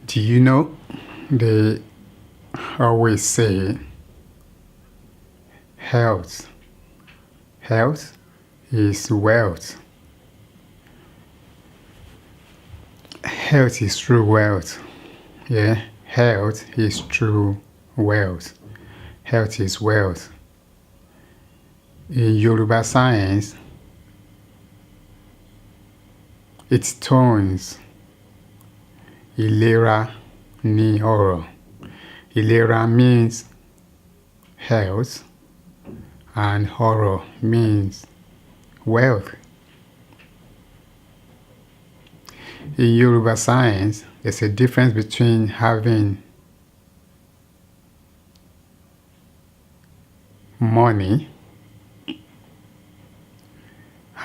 Do you know they always say health? Health is wealth. Health is true wealth. Yeah, health is true wealth. Health is wealth. In Yoruba science, its tones Ilera ni loro. Ilera means health and loro means wealth. In Yoruba science, there's a difference between having money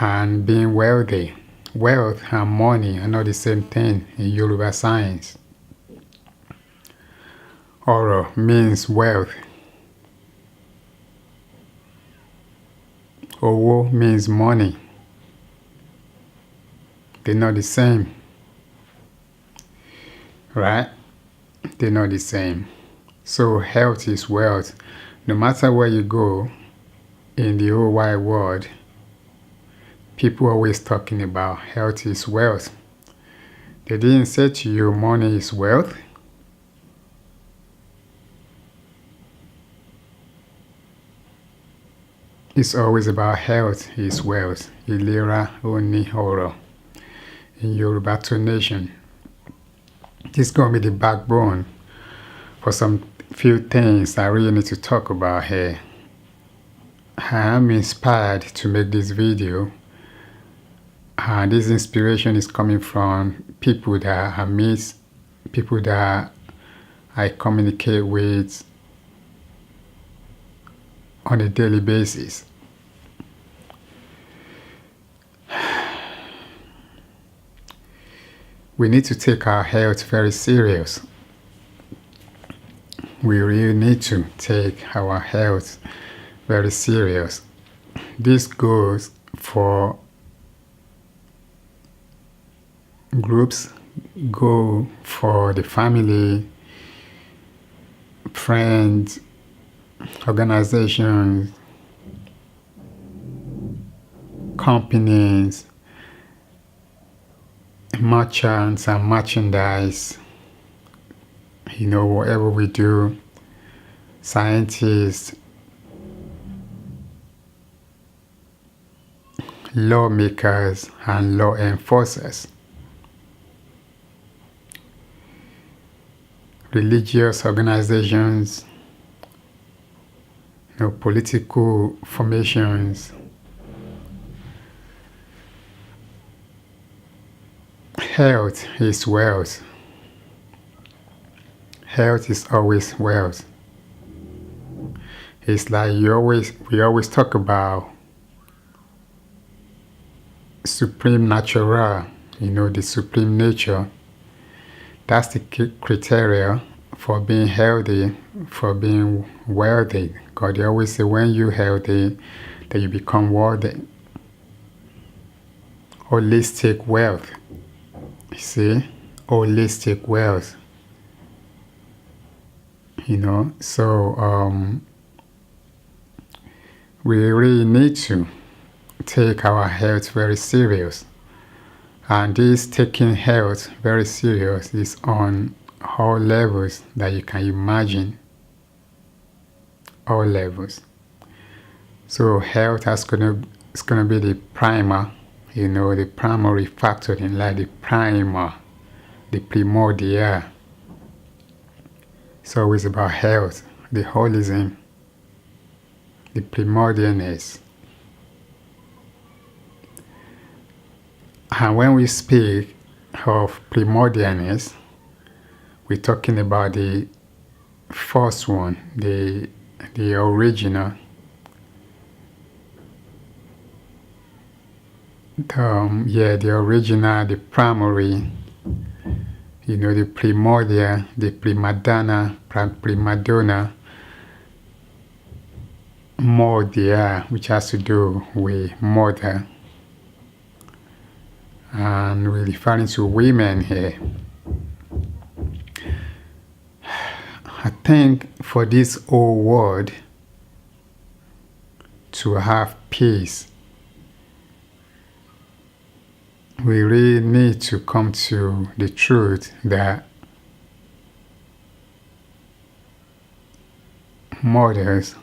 and being wealthy. Wealth and money are not the same thing in Yoruba science. Loro means wealth. Owo means money. They're not the same. Right? They're not the same. So health is wealth. No matter where you go in the whole wide world, people are always talking about health is wealth. They didn't say to you money is wealth. It's always about health is wealth. Ilera oni loro. In Yoruba nation. This is going to be the backbone for some few things I really need to talk about here. I am inspired to make this video, and this inspiration is coming from people that I meet, people that I communicate with on a daily basis. We need to take our health very serious. We really need to take our health very serious. This goes for groups, go for the family, friends, organizations, companies, merchants and merchandise, whatever we do, scientists, lawmakers and law enforcers, religious organizations, political formations. Health is wealth. Health is always wealth. It's like we always talk about supreme natural, the supreme nature. That's the criteria for being healthy, for being wealthy. God, they always say when you're healthy, that you become wealthy. Wholistic wealth. You see? Wholistic wealth. So we really need to take our health very serious. And this taking health very serious is on all levels that you can imagine. All levels. So health is gonna be the primer, the primary factor in life, the primer, the primordial. It's always about health, the holism, the primordialness. And when we speak of primordialness, we're talking about the first one, the original, the original, the primary, the primordial, the primadonna, mordia, which has to do with mother. And we're referring to women here. I think for this whole world to have peace, we really need to come to the truth that mothers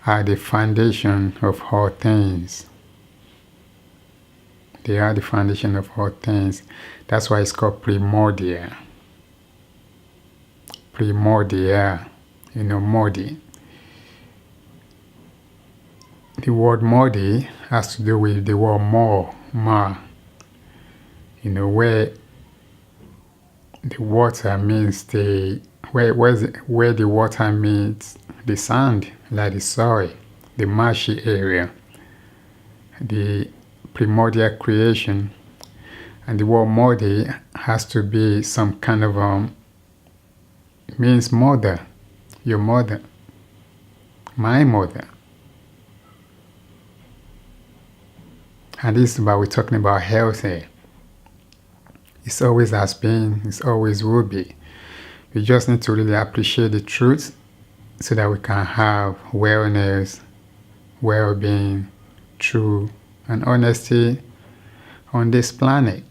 are the foundation of all things. They are the foundation of all things. That's why it's called primordial. Primordial, Modi. The word Modi has to do with the word ma. Where the water means where the water meets the sand, like the soil, the marshy area, the primordial creation. And the word Modi has to be some kind of means mother, your mother, my mother. And this is about, we're talking about health here. It's always has been, it's always will be. We just need to really appreciate the truth so that we can have wellness, well-being, truth, and honesty on this planet.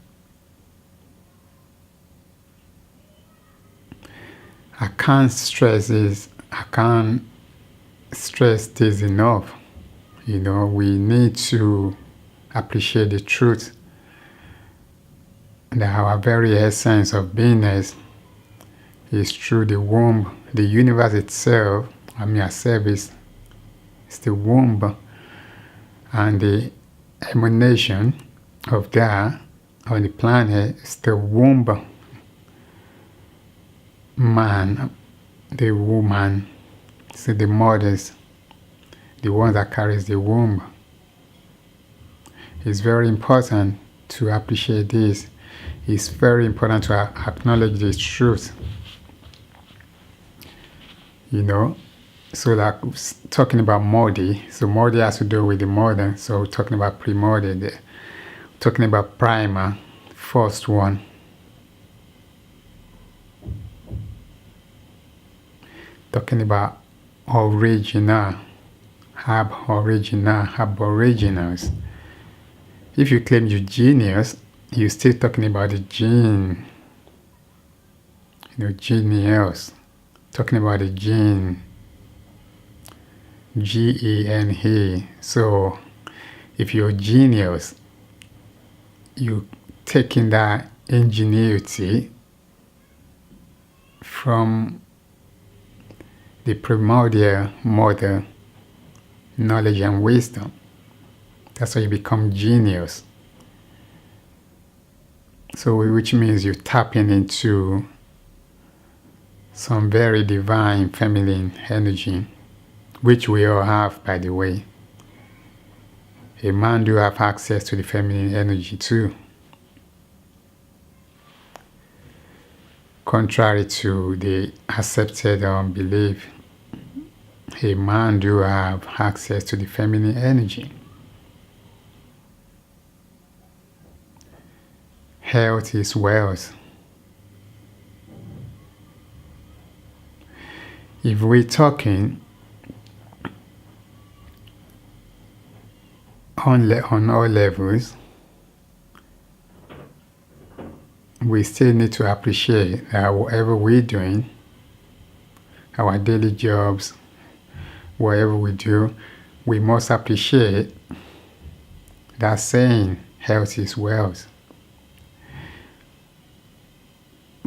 I can't stress this enough. We need to appreciate the truth that our very essence of beingness is through the womb. The universe itself, ourselves is the womb, and the emanation of that on the planet is the womb man, the woman, so the mothers, the one that carries the womb. It's very important to appreciate this. It's very important to acknowledge this truth. So like talking about Modi, so Modi has to do with the mother, so we're talking about primordial, talking about primer, first one. Talking about aboriginals. If you claim you're genius, you're still talking about the gene. Genius. Talking about the gene. Gene. So, if you're genius, you're taking that ingenuity from the primordial mother, knowledge and wisdom. That's how you become genius. So, which means you're tapping into some very divine feminine energy, which we all have, by the way. A man do have access to the feminine energy too. Contrary to the accepted belief, a man do have access to the feminine energy. Health is wealth. If we're talking on all levels, we still need to appreciate that whatever we're doing, our daily jobs, whatever we do, we must appreciate that saying, health is wealth.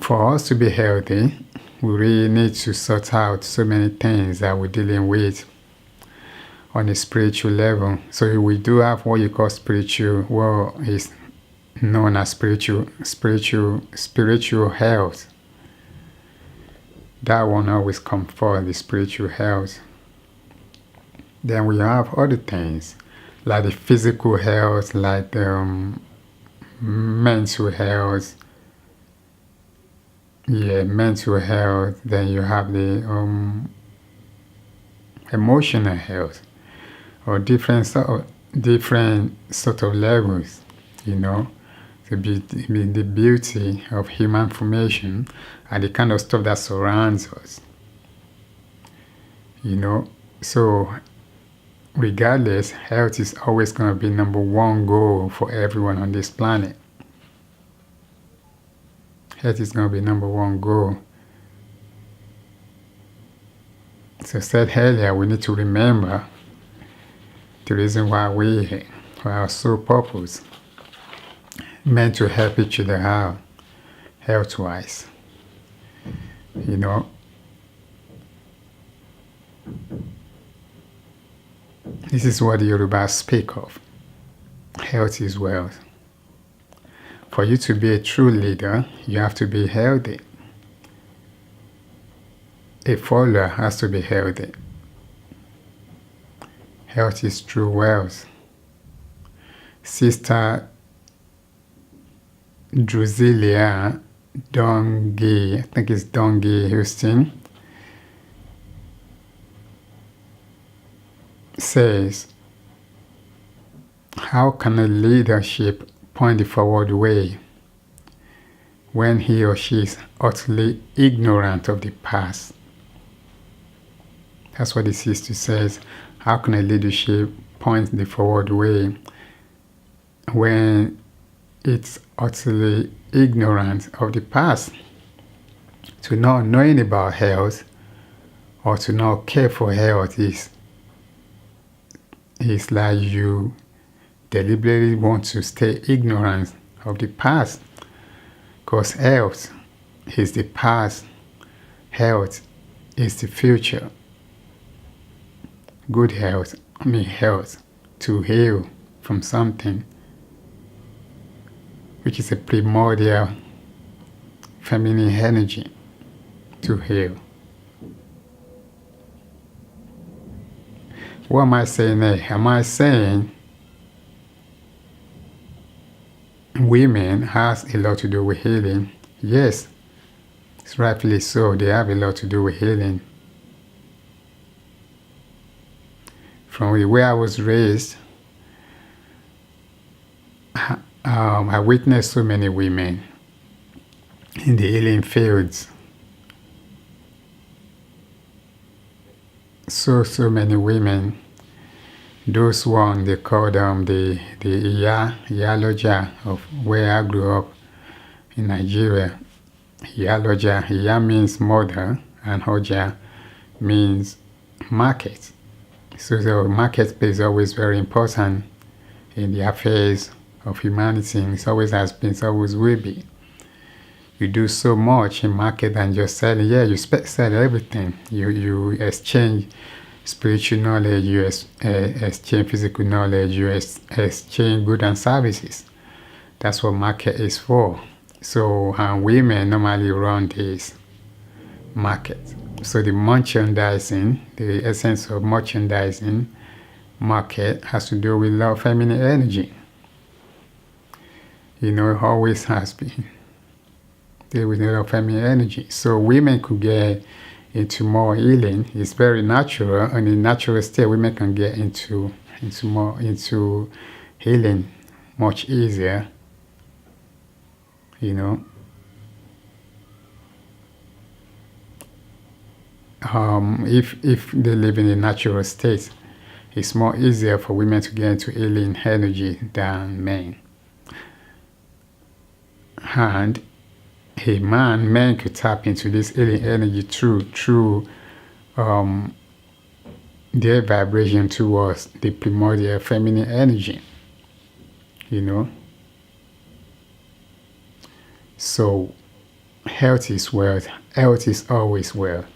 For us to be healthy, we really need to sort out so many things that we're dealing with on a spiritual level. So we do have what you call spiritual, well, is known as spiritual health. That one always comes for the spiritual health. Then we have other things like the physical health, like mental health. Mental health. Then you have the emotional health, or different sort of levels. The beauty of human formation and the kind of stuff that surrounds us. you know. So regardless, health is always going to be number one goal for everyone on this planet. Health is going to be number one goal. So I said earlier, we need to remember the reason why we here, for our sole purpose, meant to help each other out, health-wise. You know, this is what the Yorubas speak of. Health is wealth. For you to be a true leader, you have to be healthy. A follower has to be healthy. Health is true wealth. Sister Drusilia Dongi, I think it's Dongi Houston, says, how can a leadership point the forward way when he or she is utterly ignorant of the past? That's what the sister says. How can a leadership point the forward way when it's utterly ignorant of the past? To not knowing about health or to not care for health is like you deliberately want to stay ignorant of the past, because health is the past, health is the future. Good health, health to heal from something, which is a primordial feminine energy, to heal. What am I saying there? Am I saying women has a lot to do with healing? Yes, it's rightfully so. They have a lot to do with healing. From the way I was raised, I witnessed so many women in the healing fields. So many women. Those ones, they call them the Iyaloja of where I grew up in Nigeria. Iyaloja, Iya means mother and Hoja means market. So the marketplace is always very important in the affairs of humanity. It always has been, it always will be. You do so much in market than just selling. Yeah, you sell everything. You exchange spiritual knowledge, you exchange physical knowledge, you exchange goods and services. That's what market is for. So women normally run this market. So the merchandising, the essence of merchandising market has to do with love, feminine energy. You know, it always has been. There with a lot of feminine energy. So women could get into more healing. It's very natural. In a natural state, women can get into healing much easier. You know. If they live in a natural state, it's more easier for women to get into healing energy than men. And men could tap into this healing energy through their vibration towards the primordial feminine energy. You know. So health is wealth. Health is always wealth.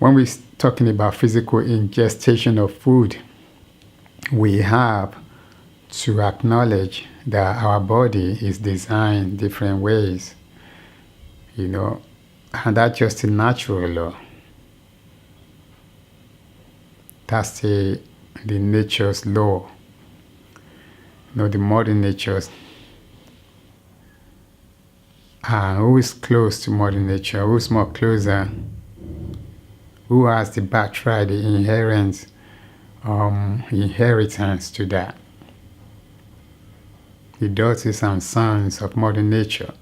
When we're talking about physical ingestion of food, we have to acknowledge that our body is designed different ways, you know, and that's just a natural law. That's the nature's law, you know, the modern nature's. Who is close to modern nature? Who's more closer? Who has the birthright, the inheritance to that? The daughters and sons of modern nature.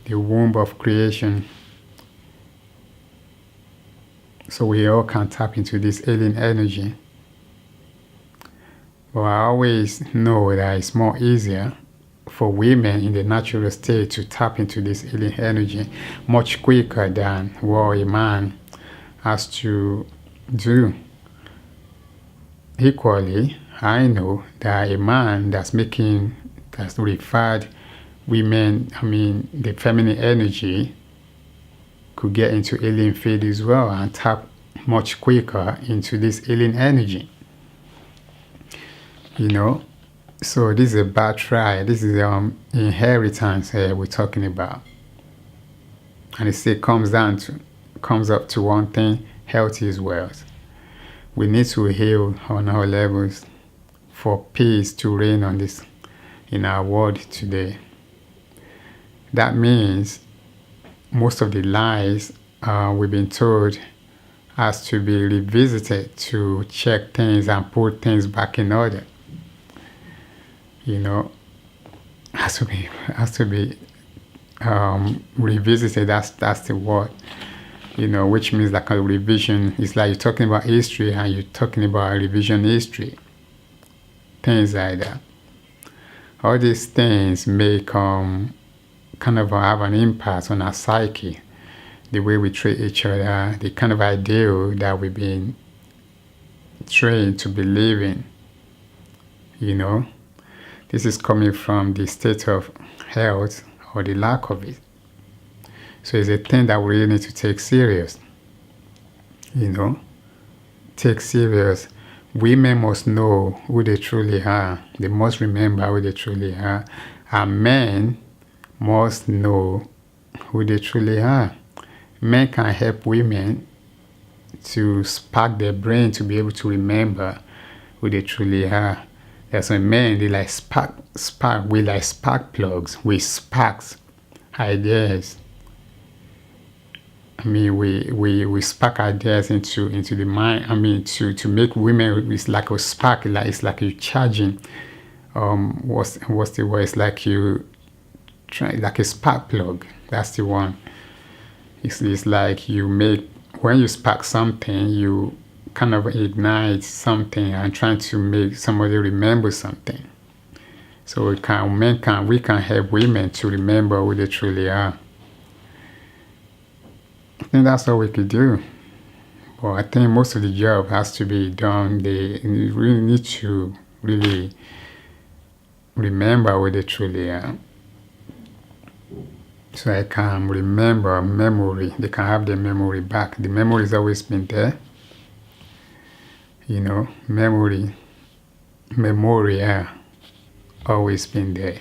The womb of creation So we all can tap into this healing energy. But I always know that it's more easier for women in the natural state to tap into this healing energy much quicker than what a man has to do. Equally, I know that a man that's referred women, the feminine energy, could get into healing field as well and tap much quicker into this healing energy. So this is a birthright. This is inheritance we're talking about, and it still comes up to one thing: health is wealth. We need to heal on all levels for peace to reign in our world today. That means most of the lies we've been told has to be revisited to check things and put things back in order. Has to be revisited. That's the word. Which means like a revision. It's like you're talking about history and you're talking about a revision history. Things like that. All these things may kind of have an impact on our psyche, the way we treat each other, the kind of ideal that we've been trained to believe in. This is coming from the state of health or the lack of it. So it's a thing that we really need to take serious. Take serious. Women must know who they truly are. They must remember who they truly are. And men must know who they truly are. Men can help women to spark their brain to be able to remember who they truly are. There's some men, they like spark. We like spark plugs. We sparks ideas. We spark ideas into the mind. To make women, it's like a spark. It's like you charging. What's the word? It's like you try, like a spark plug. That's the one. It's like when you spark something, you kind of ignite something and trying to make somebody remember something. So we can help women to remember who they truly are. I think that's all we could do. But I think most of the job has to be done. They really need to really remember who they truly are. So I can remember memory. They can have their memory back. The memory has always been there. Memoria always been there.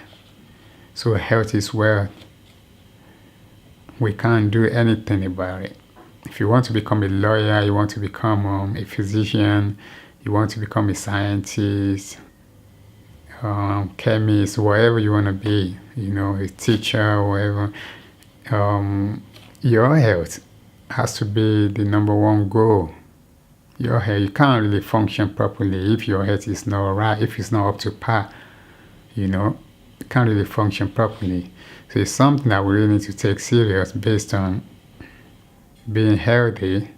So health is wealth. We can't do anything about it. If you want to become a lawyer, you want to become a physician, you want to become a scientist, chemist, whatever you want to be, a teacher, whatever, your health has to be the number one goal. Your health, you can't really function properly if your health is not right, if it's not up to par, you can't really function properly. So it's something that we really need to take serious based on being healthy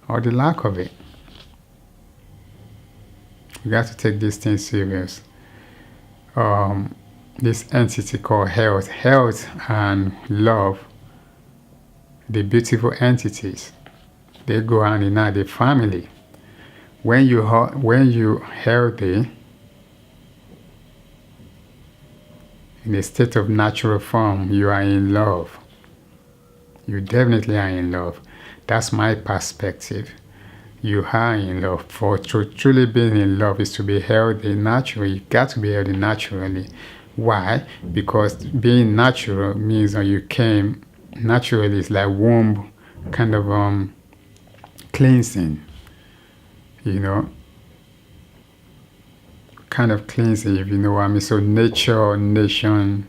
or the lack of it. We got to take these things serious. This entity called health and love, the beautiful entities, they go hand in hand, the family. When you healthy, in a state of natural form, you are in love. You definitely are in love. That's my perspective. You are in love. For truly being in love is to be healthy naturally. You got to be healthy naturally. Why? Because being natural means that you came naturally. It's like womb kind of cleansing. Kind of cleansing, if you know what I mean. So nature, nation,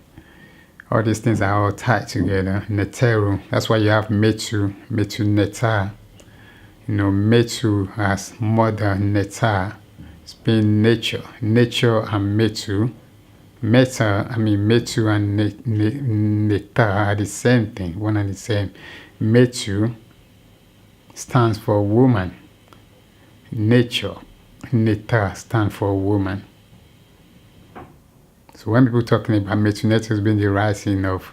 all these things are all tied together. Neteru. That's why you have Metu Neta. Metu as mother, Neta. It's being nature. Nature and Metu. Metu and Neta are the same thing, one and the same. Metu, stands for woman. Nature, neta, stands for woman. So when people talking about nature being the rising of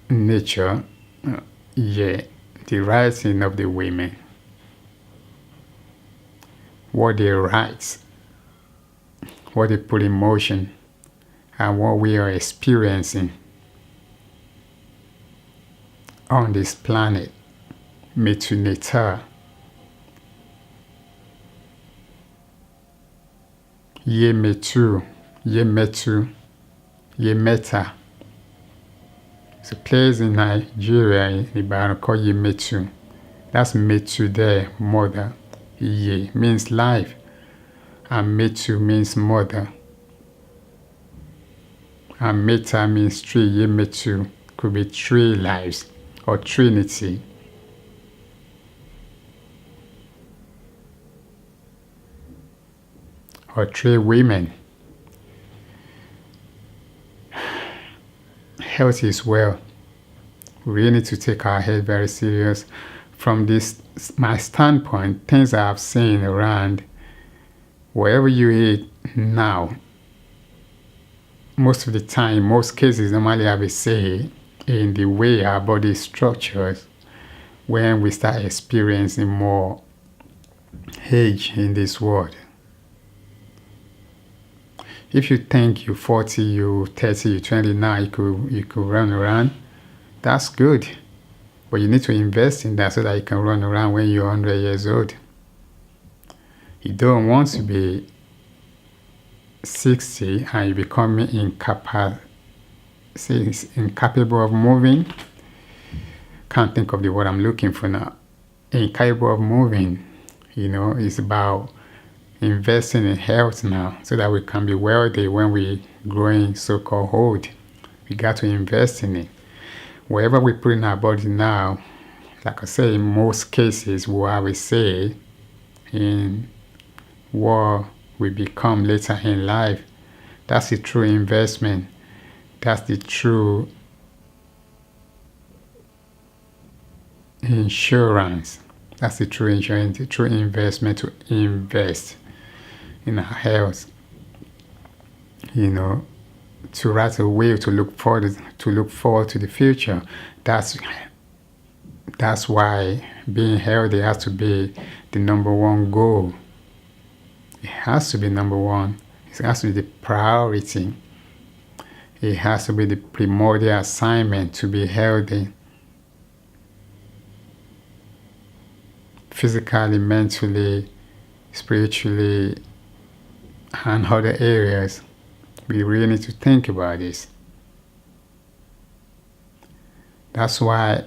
nature, the rising of the women, what they rise, what they put in motion, and what we are experiencing on this planet, metuneta. Ye metu, ye metu, ye meta. It's a place in Nigeria in Ibadan called Ye metu. That's metu there, mother. Ye means life, and metu means mother. And meta means three. Ye metu could be three lives or trinity. Or three women. Health is well. We really need to take our health very serious. From this, my standpoint, things I have seen around, wherever you eat now, most of the time, most cases normally have a say in the way our body is structured when we start experiencing more age in this world. If you think you're 40, you're 30, you're 20 now, you could run around, that's good. But you need to invest in that so that you can run around when you're 100 years old. You don't want to be 60 and you become incapable of moving. Can't think of the word I'm looking for now. Incapable of moving, it's about investing in health now so that we can be wealthy when we growing so-called old. We got to invest in it. Whatever we put in our body now, like I say, in most cases we have a say in what we become later in life. That's the true investment. That's the true insurance. That's the true insurance, the true investment, to invest in our health. To write a will to look forward to the future. That's why being healthy has to be the number one goal. It has to be number one. It has to be the priority. It has to be the primordial assignment to be healthy. Physically, mentally, spiritually, and other areas. We really need to think about this. That's why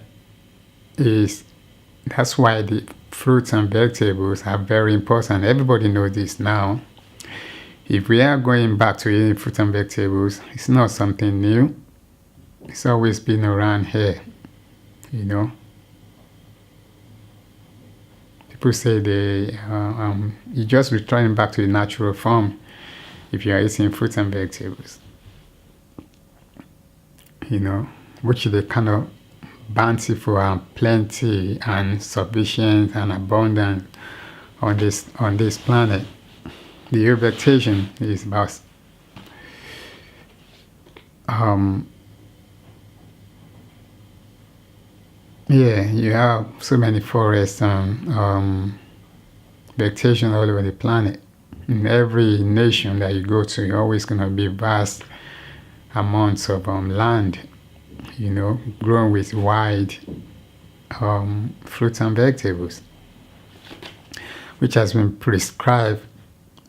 the fruits and vegetables are very important. Everybody knows this now. If we are going back to eating fruits and vegetables, it's not something new. It's always been around here, People say you just returning back to the natural form if you are eating fruits and vegetables. Which is the kind of bountiful and plenty and sufficient and abundant on this planet. The year vegetation is about you have so many forests and vegetation all over the planet. In every nation that you go to, you're always going to be vast amounts of land, grown with wide fruits and vegetables, which has been prescribed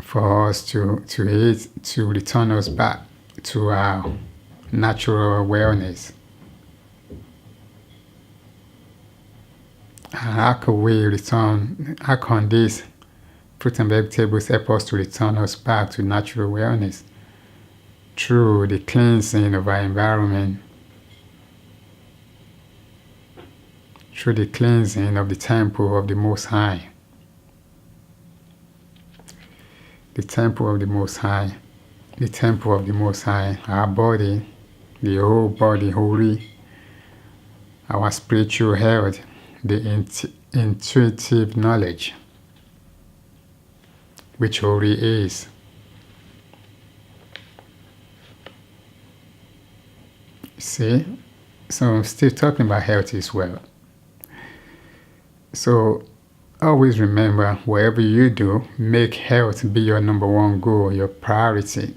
for us to eat to return us back to our natural wellness. How can these fruits and vegetables help us to return us back to natural wellness? Through the cleansing of our environment, through the cleansing of the temple of the Most High. The temple of the Most High. The temple of the Most High. Our body, the whole body, holy, our spiritual health, the intuitive knowledge, which Ori is. See? So I'm still talking about health as well. So always remember, whatever you do, make health be your number one goal, your priority.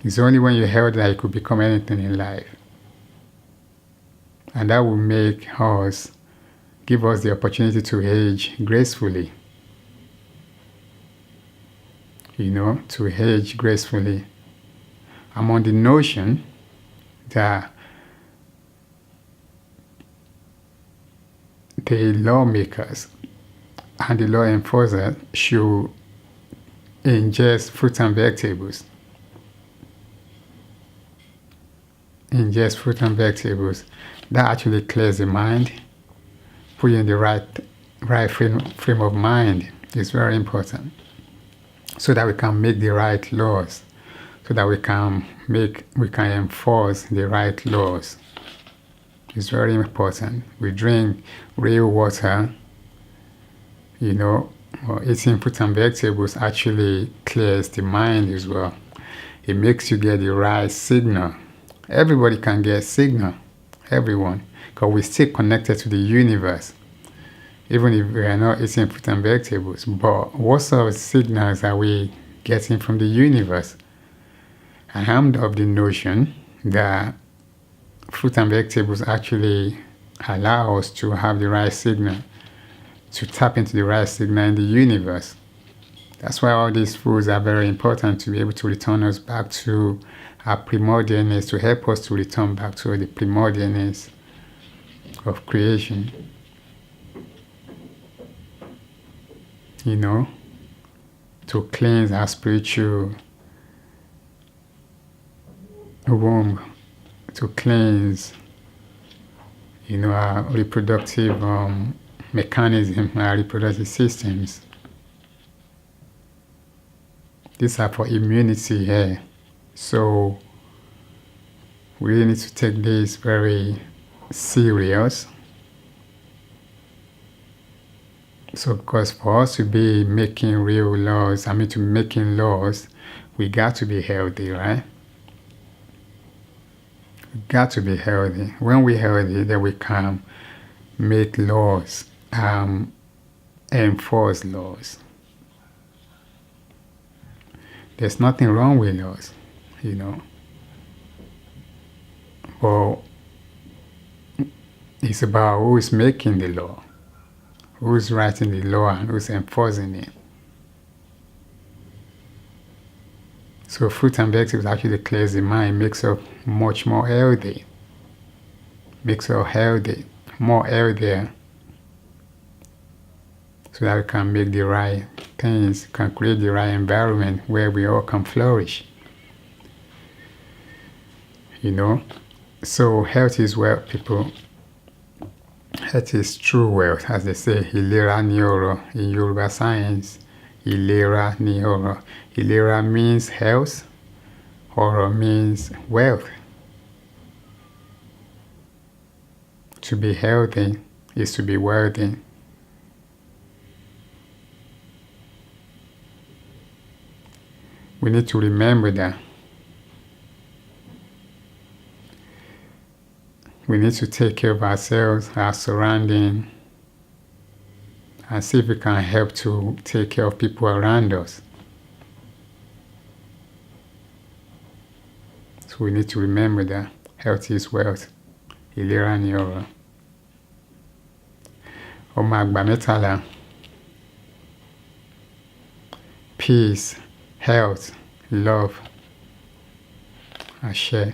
It's only when you're healthy that you could become anything in life. And that will give us the opportunity to age gracefully. To age gracefully. I'm on the notion that the lawmakers and the law enforcers should ingest fruits and vegetables. Ingest fruit and vegetables. That actually clears the mind, put you in the right frame of mind. It's very important, so that we can make the right laws, so that we can enforce the right laws. It's very important. We drink real water. Eating fruit and vegetables actually clears the mind as well. It makes you get the right signal. Everybody can get signal, everyone, because we're still connected to the universe, even if we are not eating fruit and vegetables. But what sort of signals are we getting from the universe? I am of the notion that fruit and vegetables actually allow us to have the right signal, to tap into the right signal in the universe. That's why all these foods are very important, to be able to return us back to our primordialness, to help us to return back to the primordialness of creation. To cleanse our spiritual womb, to cleanse, our reproductive mechanism, our reproductive systems. These are for immunity here. So we really need to take this very serious. So because for us to be making real laws, to making laws, we got to be healthy, right? We got to be healthy. When we're healthy, then we can make laws, enforce laws. There's nothing wrong with laws, But it's about who is making the law, who's writing the law, and who's enforcing it. So fruit and vegetables actually clears the mind, makes us much more healthy. Makes us healthy, more healthier. So that we can make the right things, can create the right environment where we all can flourish. So health is wealth, people. Health is true wealth, as they say. Ilera ni loro in Yoruba science. Ilera ni loro. Ilera means health. Loro means wealth. To be healthy is to be wealthy. We need to remember that. We need to take care of ourselves, our surrounding, and see if we can help to take care of people around us. So we need to remember that health is wealth. Ilera ni loro. Ọmọ àgbà mẹ́tàlá. Peace, health, love, Ashe.